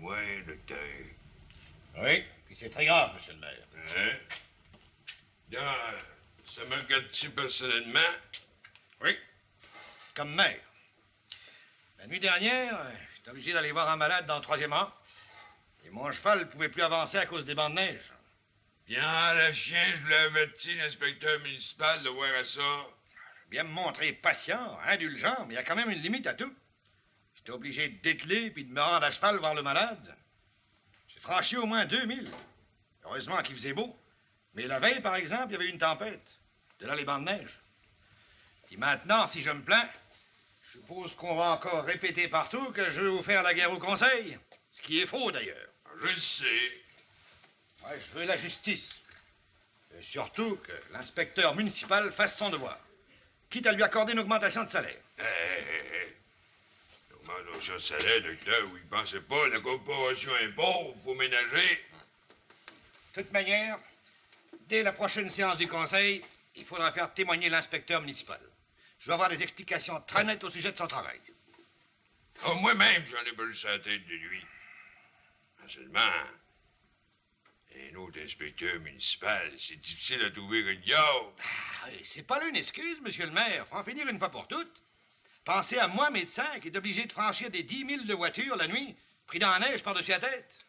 Oui, docteur. Oui, puis c'est très grave, monsieur le maire. Hein? Là, ça me regarde-tu personnellement? Oui, comme maire. La nuit dernière, j'étais obligé d'aller voir un malade dans le 3e rang. Et mon cheval ne pouvait plus avancer à cause des bancs de neige. Bien, le chien, je l'ai averti, l'inspecteur municipal, de voir à ça. Je veux bien me montrer patient, indulgent, mais il y a quand même une limite à tout. J'étais obligé de dételer puis de me rendre à cheval voir le malade. J'ai franchi au moins 2000. Heureusement qu'il faisait beau. Mais la veille, par exemple, il y avait eu une tempête. De là, les bancs de neige. Et maintenant, si je me plains, je suppose qu'on va encore répéter partout que je veux vous faire la guerre au conseil. Ce qui est faux, d'ailleurs. Je sais. Ouais, je veux la justice. Et surtout que l'inspecteur municipal fasse son devoir. Quitte à lui accorder une augmentation de salaire. L'augmentation de salaire, docteur, vous ne pensez pas, la corporation est pauvre, faut ménager. De toute manière, dès la prochaine séance du conseil, il faudra faire témoigner l'inspecteur municipal. Je veux avoir des explications très nettes au sujet de son travail. Oh, moi-même, j'en ai pas sur la tête de lui. Mais seulement, un autre inspecteur municipal, c'est difficile à trouver que le diable. Ah, c'est pas là une excuse, monsieur le maire. Faut en finir une fois pour toutes. Pensez à moi, médecin, qui est obligé de franchir des 10 000 de voitures la nuit, pris dans la neige par-dessus la tête.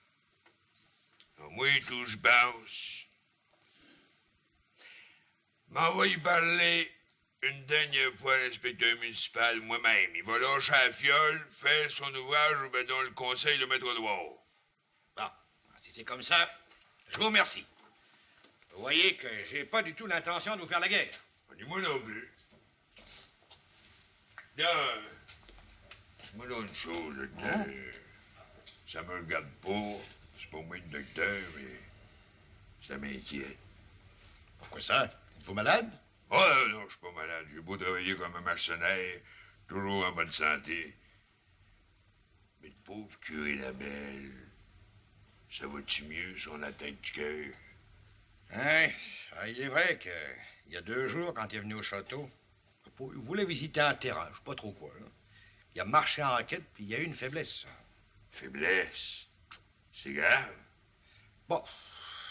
Moi, tout je pense. M'envoie parler une dernière fois à l'inspecteur municipal moi-même. Il va lâcher la fiole, faire son ouvrage, ou ben donc le conseil le mettre au droit. Bon, si c'est comme ça, je vous remercie. Vous voyez que j'ai pas du tout l'intention de vous faire la guerre. Ni moi non plus. Là, dis-moi là une chose, docteur. Ça me regarde pas. C'est pas moi le docteur, mais ça m'inquiète. Pourquoi ça? Êtes-vous malade? Oh non, je suis pas malade. J'ai beau travailler comme un mercenaire, toujours en bonne santé. Mais le pauvre curé Labelle, ça va-tu mieux son atteinte du cœur? Hein? Ah, il est vrai que il y a 2 jours, quand il est venu au château, il voulait visiter un terrain, je sais pas trop quoi. Là. Il a marché en raquette, puis il y a eu une faiblesse. Faiblesse? C'est grave. Bon,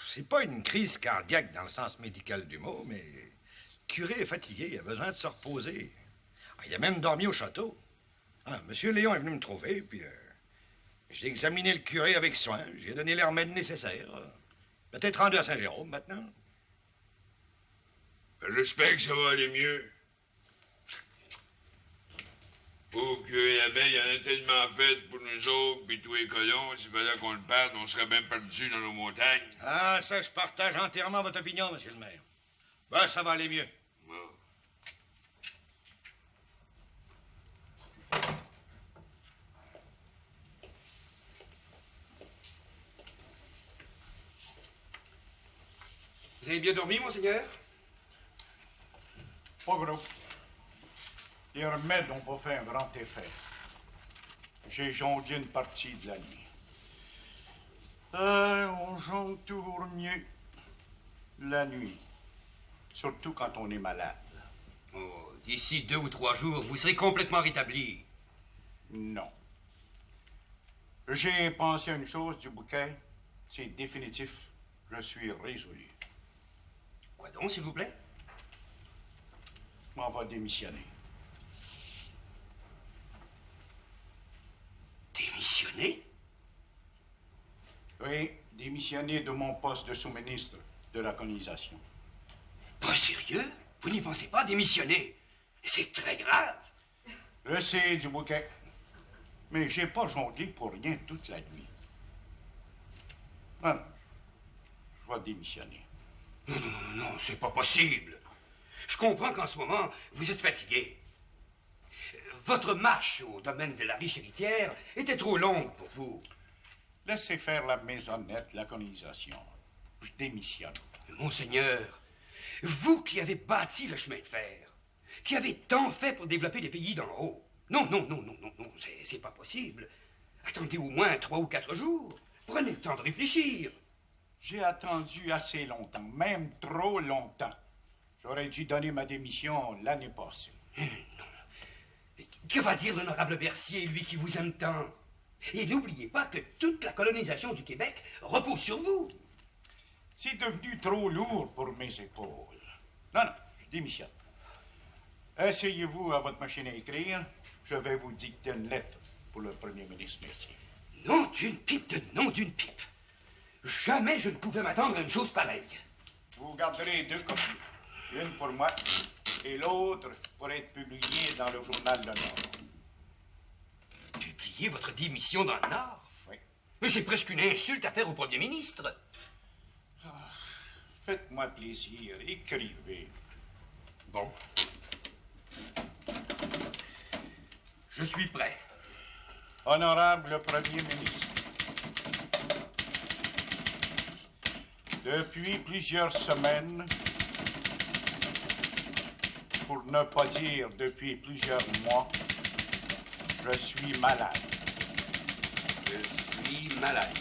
c'est pas une crise cardiaque dans le sens médical du mot, mais le curé est fatigué, il a besoin de se reposer. Ah, il a même dormi au château. Ah, Monsieur Léon est venu me trouver, puis j'ai examiné le curé avec soin, j'ai donné les remèdes nécessaires. Peut-être rendu à Saint-Jérôme maintenant. J'espère que ça va aller mieux. Pauvre curé Labelle, il en a tellement fait pour nous autres, puis tous les colons. S'il fallait qu'on le perde, on serait bien perdus dans nos montagnes. Ah, ça, je partage entièrement votre opinion, monsieur le maire. Ben, ça va aller mieux. Bon. Vous avez bien dormi, monseigneur? Pas gros. Les remèdes n'ont pas fait un grand effet. J'ai jonglé une partie de la nuit. On jongle toujours mieux la nuit. Surtout quand on est malade. Oh, d'ici 2 ou 3 jours, vous serez complètement rétabli. Non. J'ai pensé à une chose du bouquet. C'est définitif. Je suis résolu. Quoi donc, s'il vous plaît? Je m'en vais démissionner. Démissionner? Oui, démissionner de mon poste de sous-ministre de la colonisation. Pas sérieux? Vous n'y pensez pas démissionner? C'est très grave. Je sais, du bouquet. Mais j'ai pas jonglé pour rien toute la nuit. Non, je vais démissionner. Non, c'est pas possible. Je comprends qu'en ce moment, vous êtes fatigué. Votre marche au domaine de la riche héritière était trop longue pour vous. Laissez faire la maisonnette, la colonisation. Je démissionne. Monseigneur, vous qui avez bâti le chemin de fer, qui avez tant fait pour développer les pays d'en haut. Non, c'est pas possible. Attendez au moins 3 ou 4 jours. Prenez le temps de réfléchir. J'ai attendu assez longtemps, même trop longtemps. J'aurais dû donner ma démission l'année passée. Non. Que va dire l'honorable Bercier, lui qui vous aime tant? Et n'oubliez pas que toute la colonisation du Québec repose sur vous. C'est devenu trop lourd pour mes épaules. Non, non, je démissionne. Asseyez-vous à votre machine à écrire. Je vais vous dicter une lettre pour le premier ministre Mercier. Nom d'une pipe de nom d'une pipe. Jamais je ne pouvais m'attendre à une chose pareille. Vous garderez 2 copies. Une pour moi et l'autre pour être publiée dans le journal Le Nord. Publier votre démission dans le Nord? Oui. Mais c'est presque une insulte à faire au premier ministre. Faites-moi plaisir, écrivez. Bon. Je suis prêt. Honorable Premier ministre, depuis plusieurs semaines, pour ne pas dire depuis plusieurs mois, je suis malade. Je suis malade.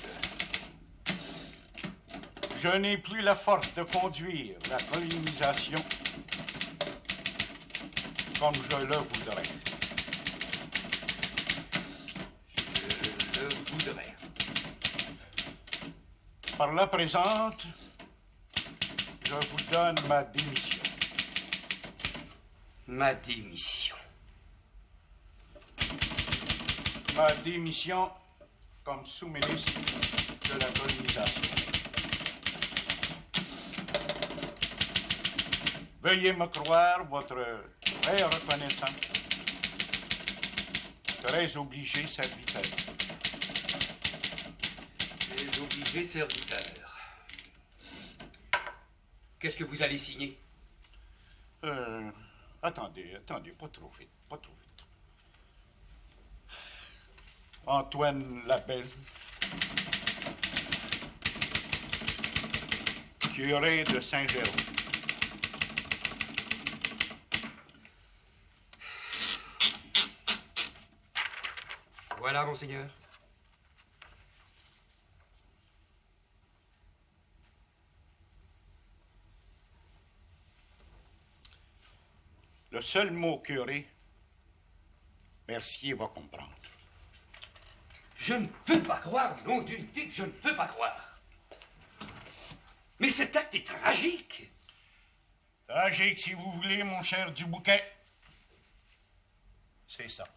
Je n'ai plus la force de conduire la colonisation comme je le voudrais. Je le voudrais. Par la présente, je vous donne ma démission. Ma démission. Ma démission comme sous-ministre de la colonisation. Veuillez me croire votre très reconnaissant, très obligé serviteur. Les obligés serviteurs. Qu'est-ce que vous allez signer? Attendez, pas trop vite, pas trop vite. Antoine Labelle, curé de Saint-Jérôme. Voilà, monseigneur. Le seul mot curé, Mercier va comprendre. Je ne peux pas croire, nom d'une pipe, je ne peux pas croire. Mais cet acte est tragique. Tragique, si vous voulez, mon cher Dubouquet. C'est ça.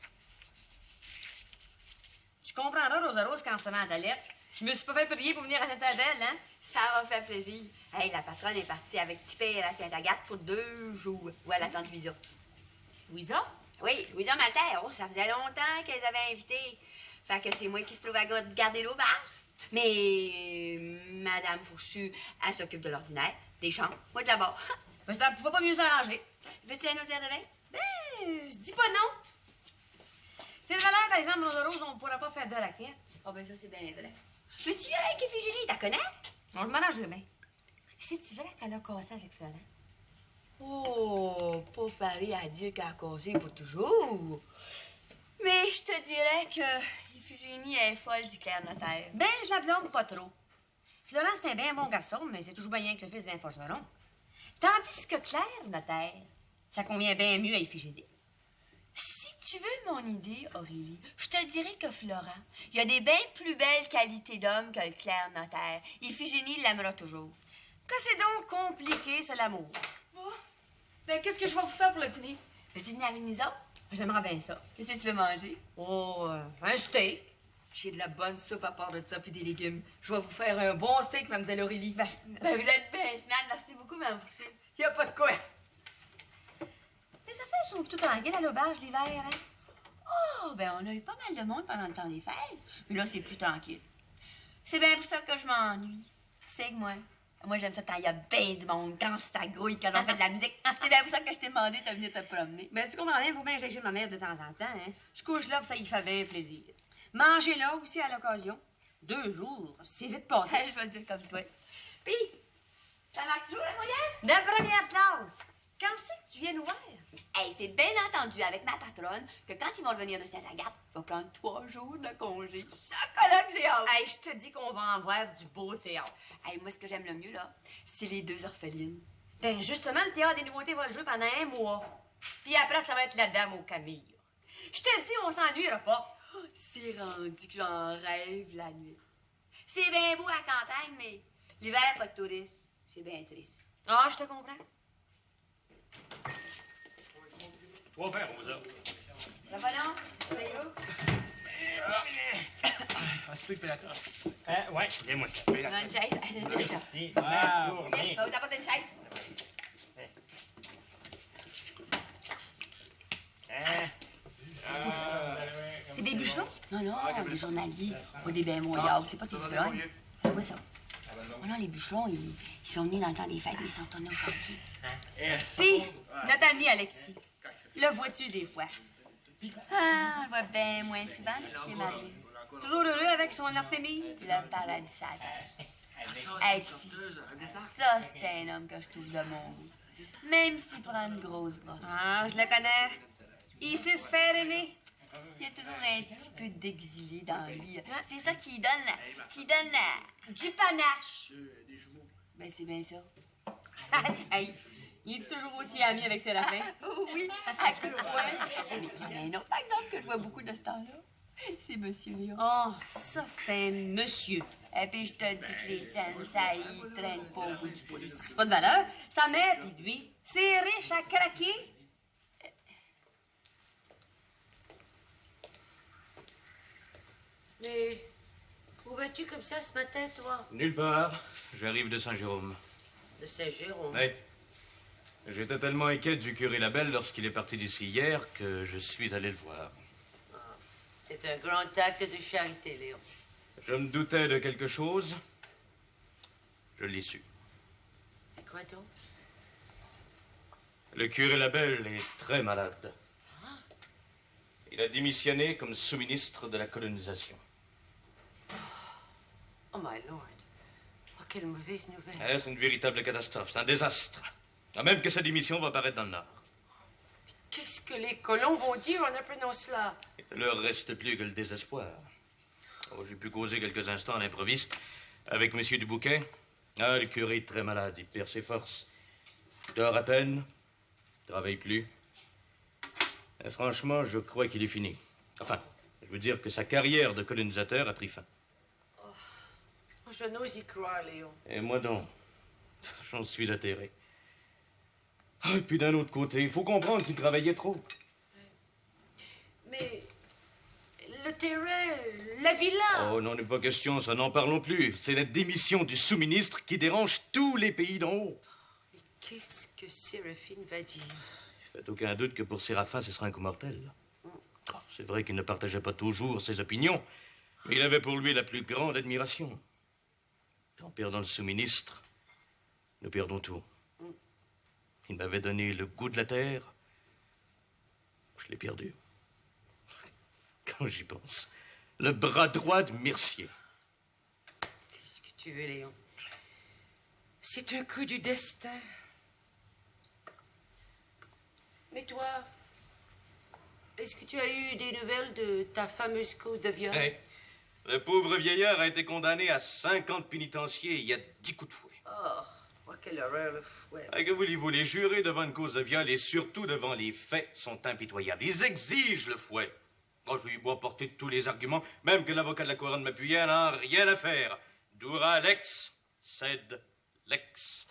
Tu comprendras, Rosa-Rose, quand je te mets à ta lettre. Je me suis pas fait prier pour venir à Saint-Adèle, hein? Ça m'a fait plaisir. Hey, la patronne est partie avec Tipper à Sainte-Agathe pour 2 jours. Voilà, tante Louisa. Louisa? Oui, Louisa Malter. Oh, ça faisait longtemps qu'elles avaient invité. Fait que c'est moi qui se trouve à garder l'auberge. Mais Madame Fourchu, elle s'occupe de l'ordinaire, des chambres, moi de là-bas. Ben, ça pouvait pas mieux s'arranger. Veux-tu un autre verre de vin? Ben, je dis pas non. C'est le valeur, par exemple, Rosa-Rose, on pourra pas faire de raquette. Oh, ben ça, c'est bien vrai. Mais tu y aller avec Iphigénie, t'as connais? On le mélangerait bien. C'est-tu vrai qu'elle a cassé avec Florent? Oh, pas pareil à dire qu'elle a causé pour toujours. Mais je te dirais que Iphigénie est folle du clerc notaire. Ben, je la blâme pas trop. Florent, c'est un bien bon garçon, mais c'est toujours bien rien que le fils d'un forgeron. Tandis que Claire, notaire, ça convient bien mieux à Iphigénie. Si tu veux mon idée, Aurélie, je te dirais que Florent, il a des bien plus belles qualités d'homme que le clerc notaire. Iphigénie l'aimera toujours. Que c'est donc compliqué, ça, l'amour. Oh, ben qu'est-ce que je vais vous faire pour le dîner? Le dîner avec nous autres? J'aimerais bien ça. Qu'est-ce que tu veux manger? Oh, un steak. J'ai de la bonne soupe à part de ça, puis des légumes. Je vais vous faire un bon steak, mademoiselle Aurélie. Ben, vous êtes bien smart. Merci beaucoup, Mme Fourchu. Y a pas de quoi. Les affaires sont tout tranquilles à l'auberge l'hiver, hein? Oh, ben on a eu pas mal de monde pendant le temps des fêtes. Mais là, c'est plus tranquille. C'est bien pour ça que je m'ennuie. Tu sais que moi, j'aime ça quand il y a bien du monde, quand ça grouille, quand on fait de la musique. C'est bien pour ça que je t'ai demandé de venir te promener. Ben, tu comprends bien, faut bien que j'aille chez ma mère de temps en temps, hein? Je couche là, puis ça y fait bien plaisir. Manger là aussi à l'occasion. 2 jours, c'est vite passé. Je vais te dire comme toi. Puis, ça marche toujours, la moyenne? De première classe. Quand c'est que tu viens nous voir? Hey, c'est bien entendu avec ma patronne que quand ils vont revenir de Sainte-Agathe, je vais prendre 3 jours de congé. Chocolat que j'ai hâte. Hey, je te dis qu'on va en voir du beau théâtre. Hey, moi, ce que j'aime le mieux, là, c'est les 2 orphelines. Ben, justement, le théâtre des nouveautés va le jouer pendant 1 mois. Puis après, ça va être la dame aux Camille. Je te dis, on s'ennuiera pas. C'est rendu que j'en rêve la nuit. C'est bien beau à la campagne, mais l'hiver, pas de touristes. C'est bien triste. Ah, je te comprends. 3 verres, Rosa. Ça va non? Ça y va? Un peu de plate. Ouais, dis-moi. Dans une chaise. Merci. Allez, ça vous apporter une chaise? C'est des bûcherons? Non, non, des journaliers. Pas des bains moyables. C'est pas tes ivrognes. Je vois ça. Oh non, les bûcherons, ils sont venus dans le temps des fêtes, mais ils sont tournés au chantier. Puis, notre ami Alexis. Le vois-tu des fois? Ah, on le voit bien moins souvent depuis qu'il est marié. Toujours heureux avec son Artémise? Le paradis sur la terre. Alexis, ça, c'est un homme que je trouve de monde. Même s'il prend une grosse brosse. Ah, je le connais. Il sait se faire aimer. Il y a toujours un petit peu d'exilé dans lui. C'est ça qui donne Du panache. Ben, c'est bien ça. Hey, il est toujours aussi ami avec Séraphin? Oui, à coup de poing. Mais il y en a un autre, par exemple, que je vois beaucoup de ce temps-là. C'est Monsieur Léon. Oh, ça, c'est un monsieur. Et puis, je te dis que les scènes, ça y traîne pas au bout du pouce. C'est pas de valeur. Sa mère, puis lui, c'est riche à craquer. Mais où vas-tu comme ça ce matin, toi? Nulle part. J'arrive de Saint-Jérôme. De Saint-Jérôme. Oui. J'étais tellement inquiet du curé Labelle lorsqu'il est parti d'ici hier que je suis allé le voir. C'est un grand acte de charité, Léon. Je me doutais de quelque chose. Je l'ai su. Et quoi donc? Le curé Labelle est très malade. Il a démissionné comme sous-ministre de la colonisation. Oh, my lord. Oh, quelle mauvaise nouvelle. C'est une véritable catastrophe, c'est un désastre. Ah, même que sa démission va paraître dans le Nord. Qu'est-ce que les colons vont dire en apprenant cela? Il ne leur reste plus que le désespoir. Oh, j'ai pu causer quelques instants à l'improviste avec M. Dubouquet. Ah, le curé est très malade, il perd ses forces. Il dort à peine, il ne travaille plus. Et franchement, je crois qu'il est fini. Enfin, je veux dire que sa carrière de colonisateur a pris fin. Oh, je n'ose y croire, Léon. Et moi donc, j'en suis atterré. Ah, et puis d'un autre côté, il faut comprendre qu'il travaillait trop. Mais le terrain, la villa... Oh, non, n'est pas question, ça, n'en parlons plus. C'est la démission du sous-ministre qui dérange tous les pays d'en haut. Mais qu'est-ce que Séraphine va dire? Faites aucun doute que pour Séraphin, ce sera un coup mortel. Oh, c'est vrai qu'il ne partageait pas toujours ses opinions, mais il avait pour lui la plus grande admiration. En perdant le sous-ministre, nous perdons tout. Il m'avait donné le goût de la terre. Je l'ai perdu. Quand j'y pense, le bras droit de Mercier. Qu'est-ce que tu veux, Léon? C'est un coup du destin. Mais toi, est-ce que tu as eu des nouvelles de ta fameuse cause de viol? Hey, le pauvre vieillard a été condamné à 50 pénitenciers il y a 10 coups de fouet. Oh, quelle horreur, le fouet. Que voulez-vous, les jurés devant une cause de viol et surtout devant les faits sont impitoyables. Ils exigent le fouet. Oh, je lui ai beau apporter tous les arguments, même que l'avocat de la couronne m'appuyait, n'a rien à faire. Dura lex, sed lex.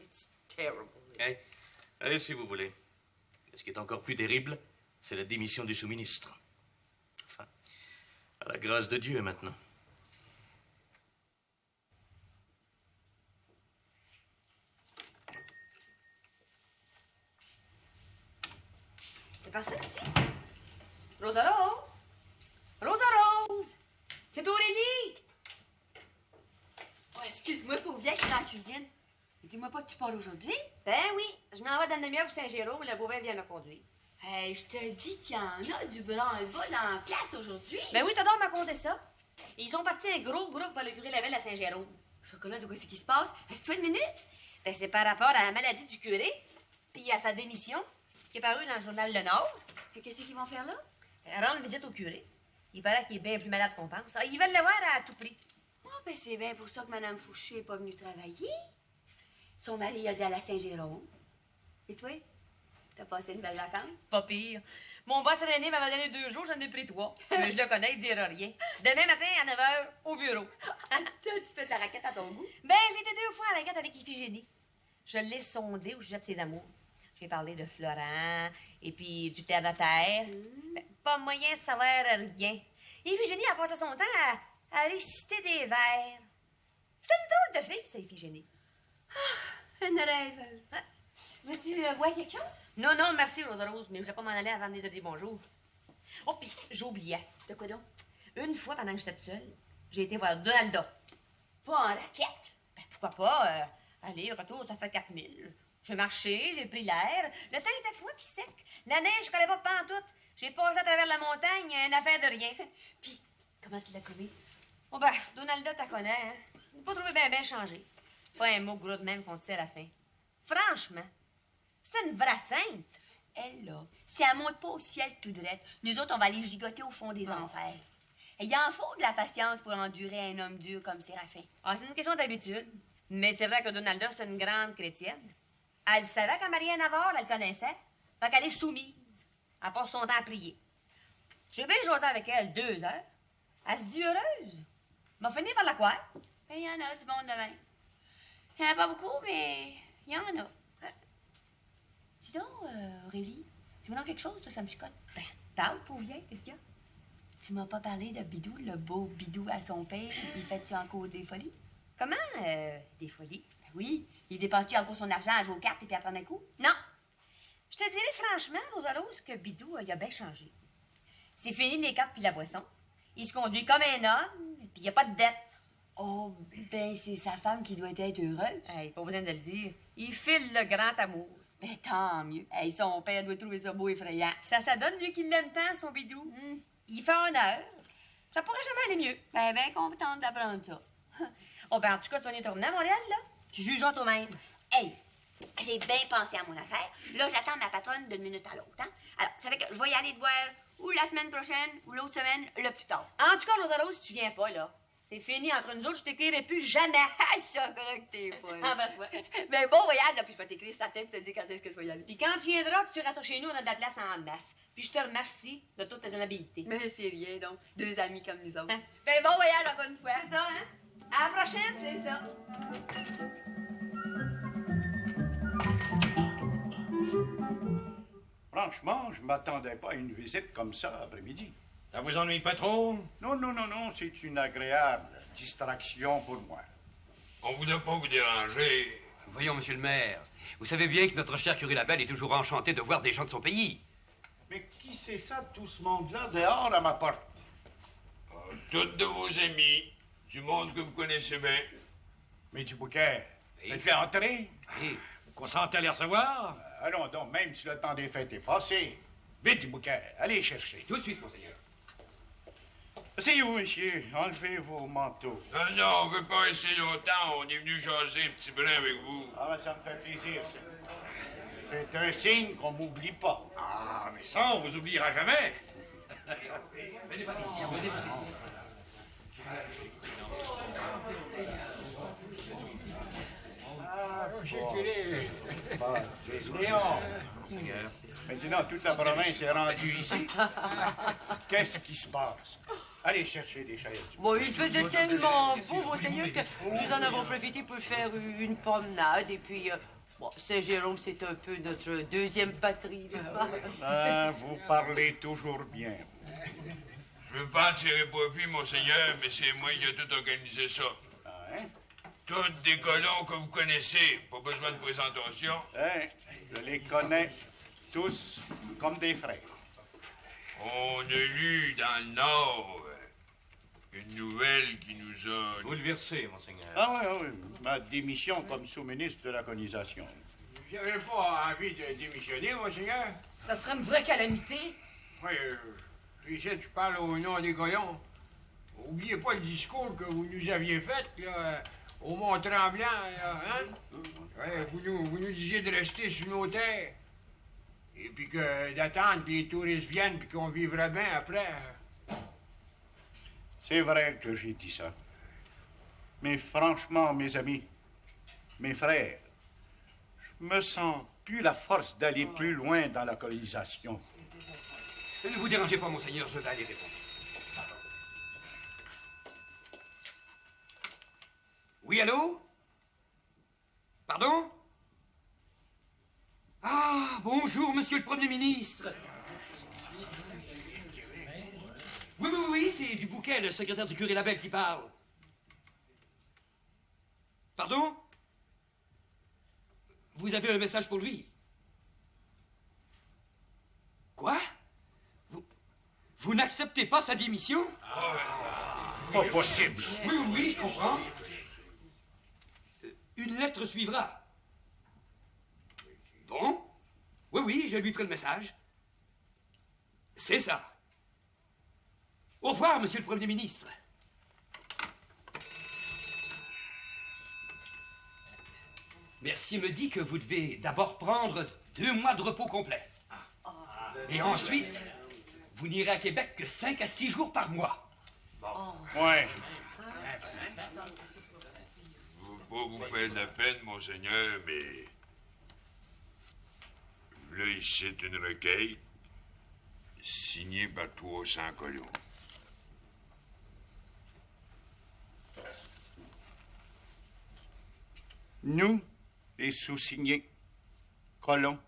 It's terrible. Hey, allez, si vous voulez. Ce qui est encore plus terrible, c'est la démission du sous-ministre. Enfin, à la grâce de Dieu maintenant. T'es personne ici? Rosa Rose? Rosa Rose! C'est Aurélie! Oh, excuse-moi, pauvre vieille, je suis dans la cuisine. Dis-moi pas que tu pars aujourd'hui. Ben oui, je m'en vais dans le demi-heure pour Saint-Jérôme, le beau-père vient me conduire. Hey, je te dis qu'il y en a du branle-bas dans la place aujourd'hui. Ben oui, Tador m'a conté ça. Ils sont partis un gros groupe pour le curé Lavelle à Saint-Jérôme. Chocolat, de quoi c'est qui se passe? Reste-toi une minute. Ben c'est par rapport à la maladie du curé, puis à sa démission, qui est parue dans le journal Le Nord. Et qu'est-ce qu'ils vont faire là? Rendre visite au curé. Il paraît qu'il est bien plus malade qu'on pense. Ah, ils veulent le voir à tout prix. Oh, ben c'est bien pour ça que Mme Fouché n'est pas venue travailler. Son mari a dit à la Saint-Jérôme. Et toi? T'as passé une belle vacance? Pas pire. Mon boss René m'avait donné 2 jours, j'en ai pris 3. Mais je le connais, il dira rien. Demain matin, à 9 h, au bureau. Toi, tu fais ta raquette à ton goût? Ben, j'ai été 2 fois à la raquette avec Iphigénie. Je l'ai sondé au sujet de ses amours. J'ai parlé de Florent, et puis du terre de terre. Ben, pas moyen de savoir rien. Iphigénie a passé son temps à réciter des vers. C'est une drôle de fille, ça, Iphigénie. Une rêve. Hein? Veux-tu voir quelque chose? Non, non, merci, Rosa-Rose, mais je voulais pas m'en aller avant de venir te dire bonjour. Oh, puis j'oubliais. De quoi donc? Une fois, pendant que j'étais toute seule, j'ai été voir Donalda. Pas en raquette. Ben, pourquoi pas? Aller, retour, ça fait 4000. J'ai marché, j'ai pris l'air. Le temps était froid puis sec. La neige, je connais pas pantoute. J'ai passé à travers la montagne, une affaire de rien. Puis, comment tu l'as trouvé? Oh ben, Donalda, t'as connais, hein? Je l'ai pas trouvé bien changé. Pas un mot gros de même qu'on tire à la fin. Franchement, c'est une vraie sainte. Elle, là, si elle monte pas au ciel tout droit, nous autres, on va aller gigoter au fond des enfers. Et il en faut de la patience pour endurer un homme dur comme Séraphin. Ah, c'est une question d'habitude. Mais c'est vrai que Donalda, c'est une grande chrétienne. Elle savait que Marie Navarre, elle le connaissait. Fait qu'elle est soumise. Elle passe son temps à prier. J'ai bien joué avec elle 2 heures. Elle se dit heureuse. M'a fini par la croire. Ben, il y en a du monde demain. Il n'y en a pas beaucoup, mais il y en a. Dis donc, Aurélie, dis-moi donc quelque chose, ça me chicote. Ben, parle, pauvre vieille, qu'est-ce qu'il y a? Tu m'as pas parlé de Bidou, le beau Bidou à son père. Il fait-tu encore des folies? Comment, des folies? Ben oui, il dépense-tu encore son argent à jouer aux cartes et puis à prendre un coup? Non. Je te dirais franchement, Rosa-Rose, que Bidou, il a bien changé. C'est fini les cartes puis la boisson. Il se conduit comme un homme, puis il n'y a pas de dette. Oh, ben, c'est sa femme qui doit être heureuse. Hey, pas besoin de le dire. Il file le grand amour. Ben, tant mieux. Hey, son père doit trouver ça beau effrayant. Ça donne, lui, qu'il l'aime tant, son Bidou. Il fait honneur. Ça pourrait jamais aller mieux. Ben, contente d'apprendre ça. Oh, ben, en tout cas, tu vas y tourner à Montréal, là. Tu jugeras toi-même. Hey, j'ai bien pensé à mon affaire. Là, j'attends ma patronne d'une minute à l'autre. Hein? Alors, ça fait que je vais y aller te voir ou la semaine prochaine ou l'autre semaine, le plus tard. En tout cas, Rosa-Rose, si tu viens pas, là, c'est fini entre nous autres, je t'écrirai plus jamais. Ah, chocolat que t'es folle. Ah, ben, ouais. Ben, bon voyage, là, puis je vais t'écrire sa tête pour te dire quand est-ce que je vais y aller. Puis quand tu viendras, tu restes chez nous, on a de la place en masse. Puis je te remercie de toutes tes amabilités. Mais c'est rien, donc. 2 amis comme nous autres. Hein? Ben, bon voyage encore une fois. C'est ça, hein? À la prochaine! C'est ça. Franchement, je m'attendais pas à une visite comme ça après-midi. Ça vous ennuie pas trop? Non, non, non, non, c'est une agréable distraction pour moi. On voulait pas vous déranger. Voyons, monsieur le maire, vous savez bien que notre cher curé Labelle est toujours enchanté de voir des gens de son pays. Mais qui c'est ça, tout ce monde-là, dehors à ma porte? Toutes de vos amis, du monde que vous connaissez bien. Mais du bouquet, Oui. faites-le entrer. Oui. Vous consentez à les recevoir? Allons donc, même si le temps des fêtes est passé. Vite, du bouquet, allez chercher. Tout de suite, monseigneur. Asseyez-vous, monsieur, enlevez vos manteaux. Non, on veut pas rester longtemps. On est venu jaser un petit brin avec vous. Ah, ben, ça me fait plaisir, ça. C'est un signe qu'on m'oublie pas. Ah, mais ça, on vous oubliera jamais. Venez par ici, venez par ici. Léon, maintenant toute la province est rendue ici. Qu'est-ce qui se passe? Allez chercher des chaises. Bon, il faisait tellement beau, monseigneur, que nous en avons profité pour faire une promenade. Et puis, bon, Saint-Jérôme, c'est un peu notre deuxième patrie, n'est-ce pas? Ah, vous parlez toujours bien. Je veux pas en tirer profit, monseigneur, mais c'est moi qui ai tout organisé ça. Ah, hein? Tous des colons que vous connaissez, pas besoin de présentation. Hein? Je les connais tous comme des frères. On a lu dans le Nord une nouvelle qui nous a... Bouleversé, monseigneur. Ah oui, oui, ma démission comme sous-ministre de la colonisation. J'avais pas envie de démissionner, monseigneur. Ça serait une vraie calamité. Oui, je parle au nom des colons. Oubliez pas le discours que vous nous aviez fait, là, au Mont-Tremblant, là, hein? Ouais, vous nous disiez de rester sur nos terres. Et puis d'attendre que les touristes viennent puis qu'on vivrait bien après. C'est vrai que j'ai dit ça. Mais franchement, mes amis, mes frères, je me sens plus la force d'aller plus loin dans la colonisation. Ne vous dérangez pas, monseigneur, je vais aller répondre. Oui, allô? Pardon? Ah, bonjour, monsieur le Premier ministre. Oui, c'est du Bouquet, le secrétaire du curé Labelle qui parle. Pardon? Vous avez un message pour lui? Quoi? Vous n'acceptez pas sa démission? Pas possible. Oui, je comprends. Une lettre suivra. Bon? Oui, je lui ferai le message. C'est ça. Au revoir, monsieur le Premier ministre. Merci me dit que vous devez d'abord prendre 2 mois de repos complet. Et ensuite, vous n'irez à Québec que 5 à 6 jours par mois. Ouais. Je veux pas vous faire de la peine, monseigneur, mais... Là, ici, c'est une requête signée par 300 colons. Nous, les sous-signés, colons,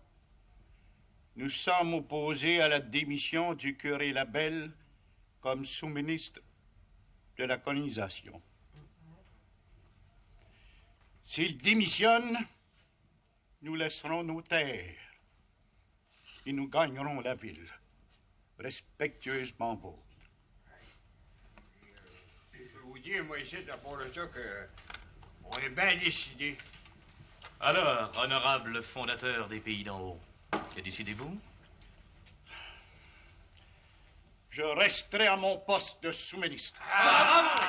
nous sommes opposés à la démission du curé Labelle comme sous-ministre de la colonisation. S'il démissionne, nous laisserons nos terres et nous gagnerons la ville, respectueusement vôtre. Je peux vous dire, moi, ici, à part de ça, on est bien décidé. Alors, honorable fondateur des pays d'en haut, que décidez-vous? Je resterai à mon poste de sous-ministre. Bravo!